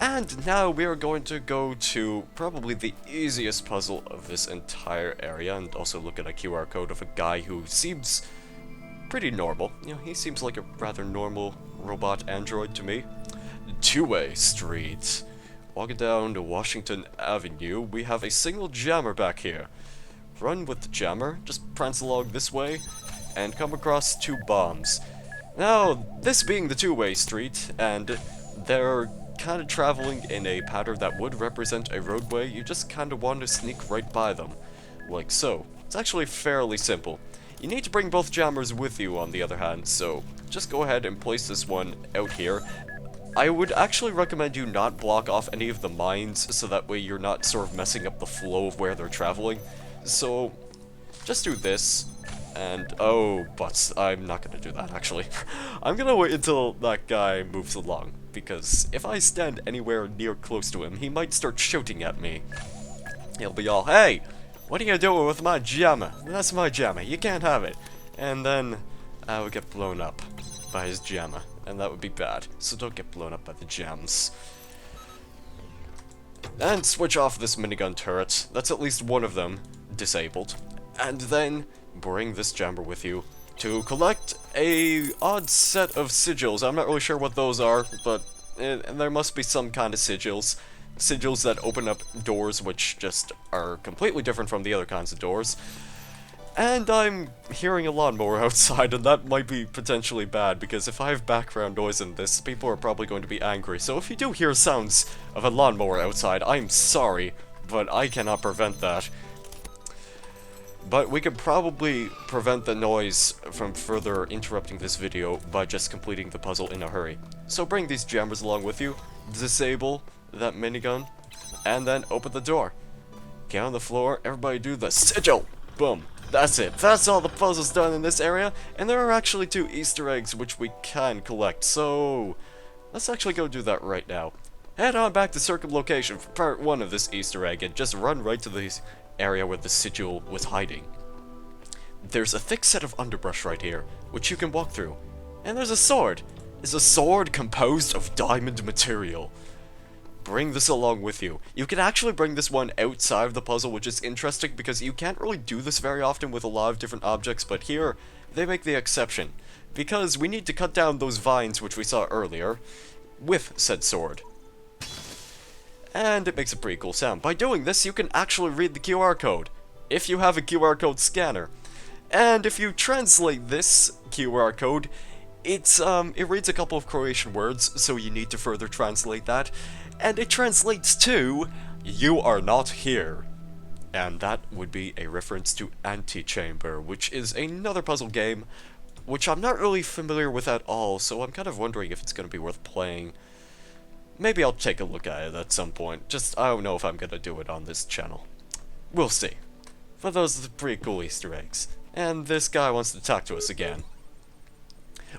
And now we are going to go to probably the easiest puzzle of this entire area, and also look at a QR code of a guy who seems pretty normal. You know, he seems like a rather normal robot android to me. Two-way street. Walking down to Washington Avenue, we have a single jammer back here. Run with the jammer, just prance along this way, and come across two bombs. Now, this being the two-way street, and they're kind of traveling in a pattern that would represent a roadway, you just kind of want to sneak right by them. Like so. It's actually fairly simple. You need to bring both jammers with you, on the other hand, so just go ahead and place this one out here. I would actually recommend you not block off any of the mines, so that way you're not sort of messing up the flow of where they're traveling. So, just do this, and oh, but I'm not gonna do that, actually. I'm gonna wait until that guy moves along, because if I stand anywhere near close to him, he might start shouting at me. He'll be all, "Hey, what are you doing with my jammer? That's my jammer, you can't have it." And then I would get blown up by his jammer, and that would be bad, so don't get blown up by the jams. And switch off this minigun turret, that's at least one of them disabled, and then bring this jammer with you to collect a odd set of sigils. I'm not really sure what those are, but there must be some kind of sigils. Sigils that open up doors which just are completely different from the other kinds of doors. And I'm hearing a lawnmower outside, and that might be potentially bad, because if I have background noise in this, people are probably going to be angry. So if you do hear sounds of a lawnmower outside, I'm sorry, but I cannot prevent that. But we could probably prevent the noise from further interrupting this video by just completing the puzzle in a hurry. So bring these jammers along with you, disable that minigun, and then open the door. Get on the floor, everybody do the sigil! Boom. That's it. That's all the puzzles done in this area, and there are actually 2 Easter eggs which we can collect, so let's actually go do that right now. Head on back to circumlocation for part 1 of this Easter egg, and just run right to the area where the sigil was hiding. There's a thick set of underbrush right here, which you can walk through. And there's a sword. Is a sword composed of diamond material. Bring this along with you. You can actually bring this one outside of the puzzle, which is interesting because you can't really do this very often with a lot of different objects, but here, they make the exception. Because we need to cut down those vines which we saw earlier with said sword. And it makes a pretty cool sound. By doing this, you can actually read the QR code, if you have a QR code scanner. And if you translate this QR code, it reads a couple of Croatian words, so you need to further translate that. And it translates to, "You are not here." And that would be a reference to Antechamber, which is another puzzle game, which I'm not really familiar with at all, so I'm kind of wondering if it's going to be worth playing. Maybe I'll take a look at it at some point, just I don't know if I'm going to do it on this channel. We'll see. But those are the pretty cool Easter eggs. And this guy wants to talk to us again.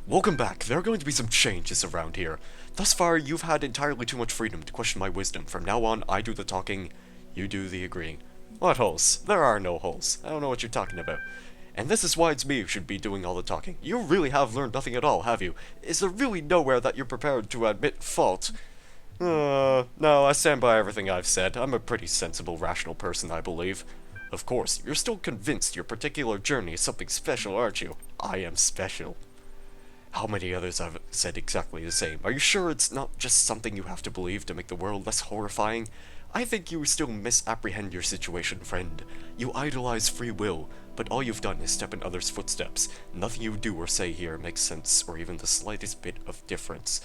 Welcome back. There are going to be some changes around here. Thus far, you've had entirely too much freedom to question my wisdom. From now on, I do the talking, you do the agreeing. What holes? There are no holes. I don't know what you're talking about. And this is why it's me who should be doing all the talking. You really have learned nothing at all, have you? Is there really nowhere that you're prepared to admit fault? No, I stand by everything I've said. I'm a pretty sensible, rational person, I believe. Of course, you're still convinced your particular journey is something special, aren't you? I am special. How many others have said exactly the same? Are you sure it's not just something you have to believe to make the world less horrifying? I think you still misapprehend your situation, friend. You idolize free will, but all you've done is step in others' footsteps. Nothing you do or say here makes sense, or even the slightest bit of difference.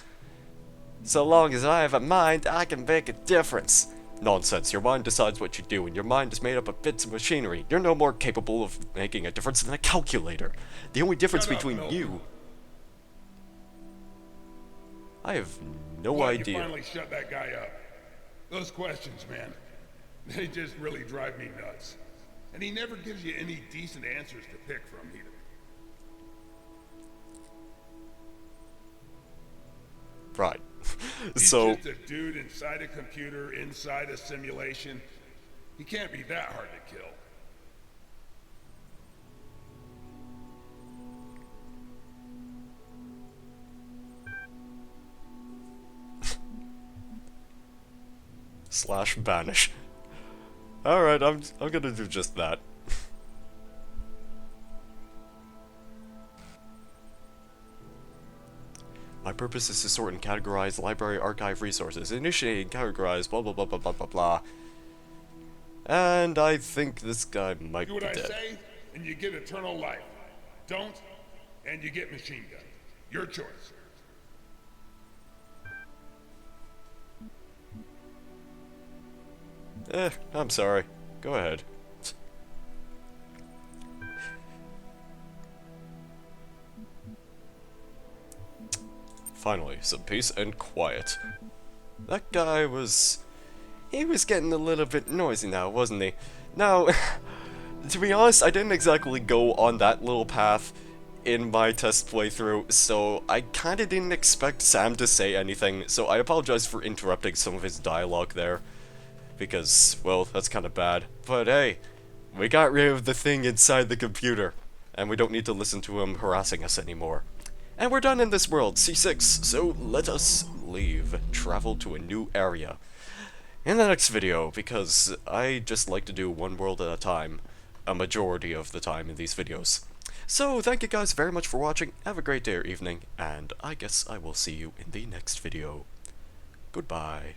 So long as I have a mind, I can make a difference. Nonsense, your mind decides what you do, and your mind is made up of bits of machinery. You're no more capable of making a difference than a calculator. The only difference between you... I have no idea. You finally shut that guy up. Those questions, man, they just really drive me nuts. And he never gives you any decent answers to pick from either. Right. He's just a dude inside a computer, inside a simulation. He can't be that hard to kill. Slash banish. Alright, I'm gonna do just that. My purpose is to sort and categorize library archive resources. Initiate and categorize, blah blah blah blah blah blah blah. And I think this guy might Do be what I dead. say, and you get eternal life. Don't, and you get machine gun. Your choice. I'm sorry. Go ahead. Finally, some peace and quiet. That guy was... He was getting a little bit noisy now, wasn't he? Now, to be honest, I didn't exactly go on that little path in my test playthrough, so I kinda didn't expect Sam to say anything, so I apologize for interrupting some of his dialogue there. Because, well, that's kinda bad. But hey, we got rid of the thing inside the computer, and we don't need to listen to him harassing us anymore. And we're done in this world, C6, so let us leave, travel to a new area. In the next video, because I just like to do one world at a time, a majority of the time in these videos. So, thank you guys very much for watching, have a great day or evening, and I guess I will see you in the next video. Goodbye.